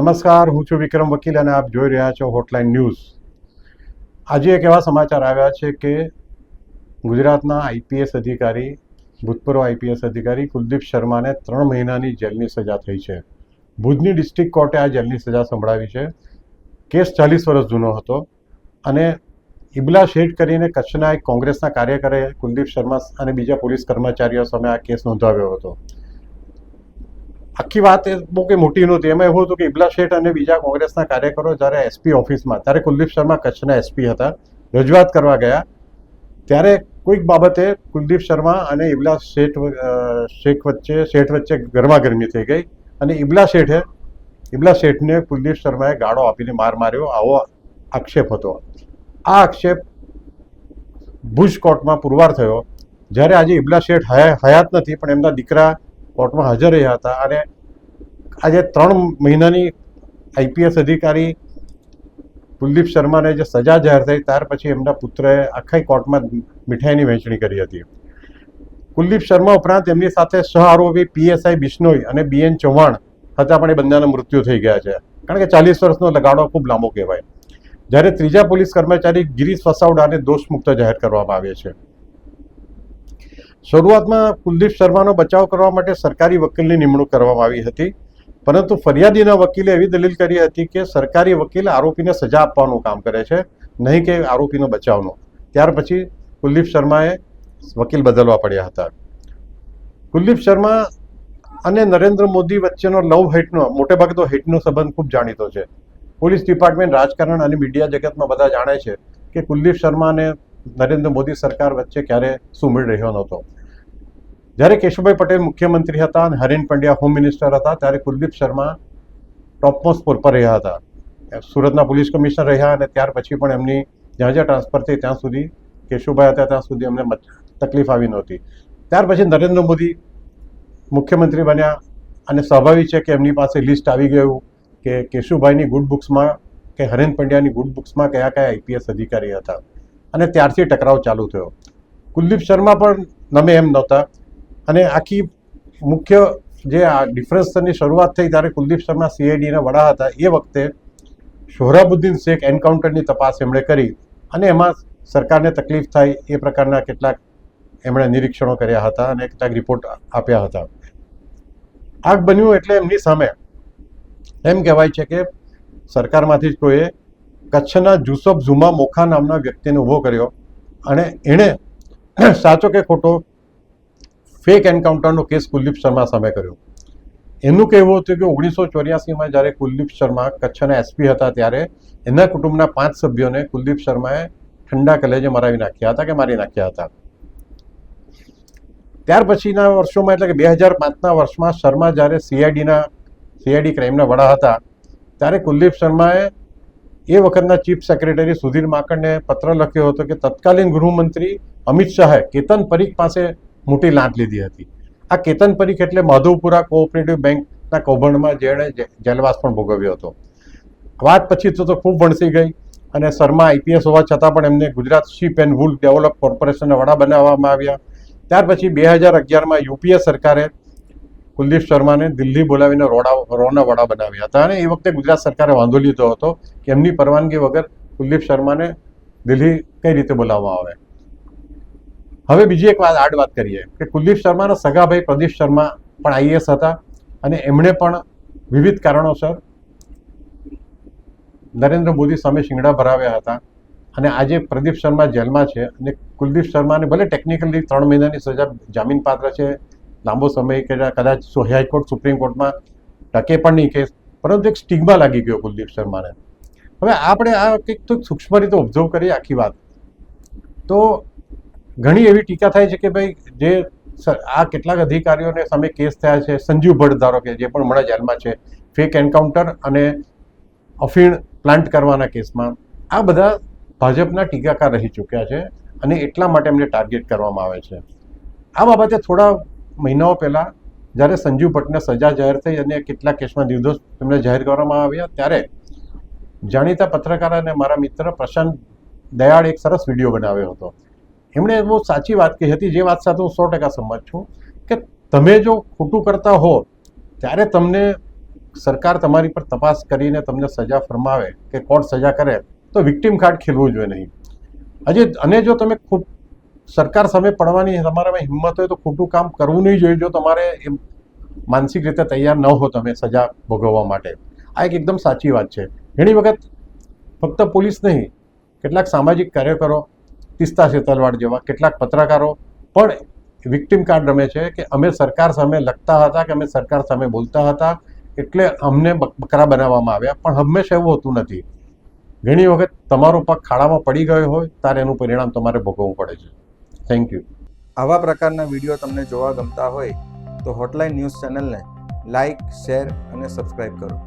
નમસ્કાર, હું છું વિક્રમ વકીલ અને આપ જોઈ રહ્યા છો હોટલાઇન ન્યૂઝ. આજે એક એવા સમાચાર આવ્યા છે કે ગુજરાતના આઈપીએસ અધિકારી, ભૂતપૂર્વ આઈપીએસ અધિકારી કુલદીપ શર્માને 3 મહિનાની જેલની સજા થઈ છે. ભુજની ડિસ્ટ્રિક્ટ કોર્ટે આ જેલની સજા સંભળાવી છે. કેસ 40 વર્ષ જૂનો હતો અને ઇબલા શેઠ કરીને કચ્છના એક કોંગ્રેસના કાર્યકરે કુલદીપ શર્મા અને બીજા પોલીસ કર્મચારીઓ સામે આ કેસ નોંધાવ્યો હતો. આખી વાત એ બહુ કંઈ મોટી નહોતી. એમાં એવું હતું કે ઇબલા શેઠ અને બીજા કોંગ્રેસના કાર્યકરો જ્યારે એસપી ઓફિસમાં, ત્યારે કુલદીપ શર્મા કચ્છના એસપી હતા, રજૂઆત કરવા ગયા ત્યારે કોઈક બાબતે કુલદીપ શર્મા અને ઇબલા શેઠ વચ્ચે ગરમાગરમી થઈ ગઈ અને ઇબલા શેઠને કુલદીપ શર્માએ ગાળો આપીને માર માર્યો, આવો આક્ષેપ હતો. આ આક્ષેપ ભુજ કોર્ટમાં પુરવાર થયો. જ્યારે આજે ઇબલા શેઠ હયાત નથી, પણ એમના દીકરા કોર્ટમાં હાજર રહ્યા હતા અને આજે 3 મહિનાની આઈપીએસ અધિકારી કુલદીપ શર્માને જે સજા જાહેર થઈ ત્યાર પછી એમના પુત્રએ આખા કોર્ટમાં મીઠાઈની વહેંચણી કરી હતી. કુલદીપ શર્મા ઉપરાંત એમની સાથે સહ આરોપી પીએસઆઈ બિશ્નોઈ અને બીએન ચૌહાણ હતા, પણ એ બંનેના મૃત્યુ થઈ ગયા છે. કારણ કે 40 વર્ષનો લગાડો ખૂબ લાંબો કહેવાય. જ્યારે ત્રીજા પોલીસ કર્મચારી ગિરીશ વસાવડાને દોષમુક્ત જાહેર કરવામાં આવે છે. શરૂઆતમાં કુલદીપ શર્માનો બચાવ કરવા માટે સરકારી વકીલની નિમણૂક કરવામાં આવી હતી, પરંતુ ફરિયાદીના વકીલે એવી દલીલ કરી હતી કે સરકારી વકીલ આરોપીને સજા આપવાનું કામ કરે છે, નહીં કે આરોપીનો બચાવનો. ત્યાર પછી કુલદીપ શર્માએ વકીલ બદલવા પડ્યા હતા. કુલદીપ શર્મા અને નરેન્દ્ર મોદી વચ્ચેનો લવ હેટનો, મોટે ભાગે તો હેટનો સંબંધ ખૂબ જાણીતો છે. પોલીસ ડિપાર્ટમેન્ટ, રાજકારણ અને મીડિયા જગતમાં બધા જાણે છે કે કુલદીપ શર્મા અને નરેન્દ્ર મોદી સરકાર વચ્ચે ક્યારે સુમેળ રહ્યો નહોતો. જ્યારે કેશુભાઈ પટેલ મુખ્યમંત્રી હતા અને હરેન પંડ્યા હોમ મિનિસ્ટર હતા, ત્યારે કુલદીપ શર્મા ટોપમોસ્ટ પર રહ્યા હતા. સુરતના પોલીસ કમિશનર રહ્યા અને ત્યાર પછી પણ એમની જ્યાં ટ્રાન્સફર થઈ ત્યાં સુધી કેશુભાઈ હતા ત્યાં સુધી એમને તકલીફ આવી નહોતી. ત્યાર પછી નરેન્દ્ર મોદી મુખ્યમંત્રી બન્યા અને સ્વાભાવિક છે કે એમની પાસે લિસ્ટ આવી ગયું કે કેશુભાઈની ગુડ બુક્સમાં કે હરેન પંડ્યાની ગુડ બુક્સમાં કયા કયા આઈપીએસ અધિકારી હતા, અને ત્યારથી ટકરાવ ચાલુ થયો. કુલદીપ શર્મા પણ નમે એમ નહોતા અને આખી મુખ્ય જે આ ડિફરન્સની શરૂઆત થઈ ત્યારે કુલદીપ શર્મા સીઆઈડીના વડા હતા. એ વખતે સોહરાબુદ્દીન શેખ એન્કાઉન્ટરની તપાસ એમણે કરી અને એમાં સરકારને તકલીફ થાય એ પ્રકારના કેટલાક એમણે નિરીક્ષણો કર્યા હતા અને કેટલાક રિપોર્ટ આપ્યા હતા. આગ બન્યું એટલે એમની સામે એમ કહેવાય છે કે સરકારમાંથી જ કોઈએ કચ્છના જુસફ ઝુમા મોખા નામના વ્યક્તિને ઊભો કર્યો અને એણે સાચો કે ખોટો ફેક એન્કાઉન્ટરનો કેસ કુલદીપ શર્મા સામે કર્યો. એનું કહેવું હતું કે 1984માં જ્યારે કુલદીપ શર્મા કચ્છના એસપી હતા ત્યારે એના કુટુંબના 5 સભ્યોને કુલદીપ શર્માએ ઠંડા કલેજે મારી નાખ્યા હતા. ત્યાર પછીના વર્ષોમાં એટલે કે 2005ના વર્ષમાં શર્મા જ્યારે સીઆઈડી ક્રાઇમના વડા હતા ત્યારે કુલદીપ શર્માએ એ વખતના ચીફ સેક્રેટરી સુધીર માંકડને પત્ર લખ્યો હતો કે તત્કાલીન ગૃહમંત્રી અમિત શાહે કેતન પરીખ પાસે મોટી લાંચ લીધી હતી. આ કેતન પરીખ એટલે માધવપુરા કોઓપરેટિવ બેંકના કૌભાંડમાં જેણે જેલવાસ પણ ભોગવ્યો હતો. વાત પછી તો ખૂબ વણસી ગઈ અને શર્મા આઈપીએસ હોવા છતાં પણ એમને Gujarat ship and wool develop કોર્પોરેશનના વડા બનાવવામાં આવ્યા. ત્યાર પછી 2011માં યુપીએ સરકારે કુલદીપ શર્માને દિલ્હી બોલાવીને રોના વડા બનાવ્યા હતા અને એ વખતે ગુજરાત સરકારે વાંધો લીધો હતો કે એમની પરવાનગી વગર કુલદીપ શર્માને દિલ્હી કઈ રીતે બોલાવવામાં આવે. હવે બીજી એક આડ વાત કરીએ કે કુલદીપ શર્માના સગાભાઈ પ્રદીપ શર્મા પણ આઈએએસ હતા અને એમણે પણ વિવિધ કારણોસર નરેન્દ્ર મોદી સામે શિંગડા ભરાવ્યા હતા અને આજે પ્રદીપ શર્મા જેલમાં છે અને કુલદીપ શર્માને ભલે ટેકનિકલી 3 મહિનાની સજા જામીન પાત્ર છે, લાંબો સમય કે કદાચ હાઈકોર્ટ સુપ્રીમ કોર્ટમાં ટકે પણ નહીં કેસ, પરંતુ એક સ્ટિગ્મા લાગી ગયો કુલદીપ શર્માને. હવે આપણે આ કંઈક તો સૂક્ષ્મ રીતે ઓબ્ઝર્વ કરીએ આખી વાત, તો ઘણી એવી ટીકા થાય છે કે ભાઈ જે આ કેટલાક અધિકારીઓને સામે કેસ થયા છે, સંજીવ ભટ્ટ ધારો કે જે પણ હમણાં જેલમાં છે ફેક એન્કાઉન્ટર અને અફીણ પ્લાન્ટ કરવાના કેસમાં, આ બધા ભાજપના ટીકાકાર રહી ચૂક્યા છે અને એટલા માટે એમને ટાર્ગેટ કરવામાં આવે છે. આ બાબતે થોડા મહિનાઓ પહેલા જ્યારે સંજીવ ભટ્ટને સજા જાહેર થઈ અને કેટલાક કેસમાં નિર્દોષ તેમને જાહેર કરવામાં આવ્યા ત્યારે જાણીતા પત્રકાર અને મારા મિત્ર પ્રશાંત દયાળ એક સરસ વિડીયો બનાવ્યો હતો. એમણે બહુ સાચી વાત કહી હતી, જે વાત સાથે હું 100% સંમત છું કે તમે જો ખોટું કરતા હો ત્યારે તમને સરકાર તમારી પર તપાસ કરીને તમને સજા ફરમાવે કે કોર્ટ સજા કરે તો વિક્ટિમ કાર્ડ ખેલવું જોઈએ નહીં. અને જો તમે સરકાર સામે પડવાની તમારામાં હિંમત હોય તો ખોટું કામ કરવું નહીં જોઈએ. જો તમારે માનસિક રીતે તૈયાર ન હો તમે સજા ભોગવવા માટે. આ એકદમ સાચી વાત છે. ઘણી વખત ફક્ત પોલીસ નહીં, કેટલાક સામાજિક કાર્યકરો, તીસ્તા શેતલવાડ જેવા કેટલાક પત્રકારો પણ વિક્ટિમ કાર્ડ રમે છે કે અમે સરકાર સામે લખતા હતા કે અમે સરકાર સામે બોલતા હતા એટલે અમને બકરા બનાવવામાં આવ્યા. પણ હંમેશા એવું હોતું નથી. ઘણી વખત તમારો પગ ખાડામાં પડી ગયો હોય ત્યારે એનું પરિણામ તમારે ભોગવવું પડે છે. Thank you. આવા પ્રકારના વિડીયો તમને જોવા ગમતા હોય તો હોટલાઇન ન્યૂઝ ચેનલને લાઇક, શેર અને સબસ્ક્રાઇબ કરો.